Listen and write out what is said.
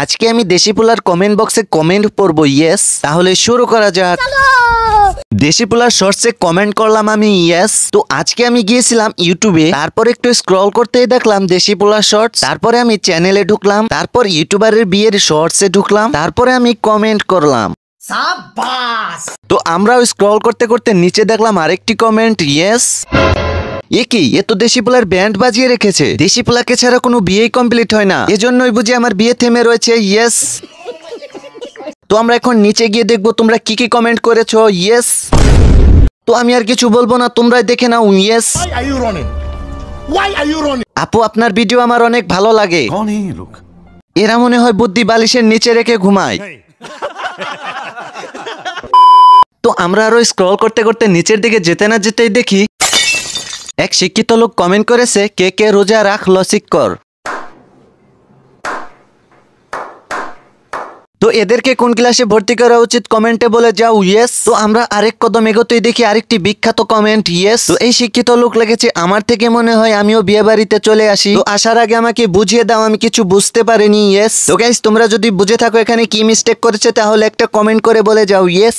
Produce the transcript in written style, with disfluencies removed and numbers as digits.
আজকে আমি দেশি পোলার কমেন্ট বক্সে কমেন্ট পড়বো ইয়েস। তাহলে শুরু করা যাক। দেশি পোলার শর্টসে কমেন্ট করলাম আমি ইয়েস। তো আজকে আমি গিয়েছিলাম ইউটিউবে, তারপর একটু স্ক্রল করতেই দেখলাম দেশি পোলার শর্টস। তারপরে আমি চ্যানেলে ঢুকলাম, তারপর ইউটিউবারের বিয়ের শর্টসে ঢুকলাম, তারপরে আমি কমেন্ট করলাম। তো আমরাও স্ক্রল করতে করতে নিচে দেখলাম আরেকটি কমেন্ট ইয়েস। এ কি, এ তো দেশি পোলার ব্যান্ড বাজিয়ে রেখেছে। দেশি পোলাকে ছাড়া কোনো বিয়েই কমপ্লিট হয় না, এজন্যই বুঝি আমার বিয়ে থেমে রয়েছে ইয়েস। তো আমরা এখন নিচে গিয়ে দেখবো তোমরা কি কি কমেন্ট করেছো ইয়েস। তো আমি আর কিছু বলবো না, তোমরাই দেখে নাও ইয়েস। আপু আপনার ভিডিও আমার অনেক ভালো লাগে। এরা মনে হয় বুদ্ধি বালিশের নিচে রেখে ঘুমায়। তো আমরা আরো স্ক্রল করতে করতে নিচের দিকে যেতে না যেতেই দেখি এক শিক্ষিত লোক কমেন্ট করেছে, কে কে রোজা রাখলো শিক্ষর। তো এদেরকে কোন ক্লাসে ভর্তি করা উচিত কমেন্টে বলে যাও ইয়েস। তো আমরা আরেক কদম এগোতেই দেখি আরেকটি বিখ্যাত কমেন্ট ইয়েস। তো এই শিক্ষিত লোক লেগেছে, আমার থেকে মনে হয় আমিও বিয়ে বাড়িতে চলে আসি। তো আসার আগে আমাকে বুঝিয়ে দাও, আমি কিছু বুঝতে পারিনি ইয়েস। তো গাইস তোমরা যদি বুঝে থাকো এখানে কি মিস্টেক করেছে তাহলে একটা কমেন্ট করে বলে যাও ইয়েস।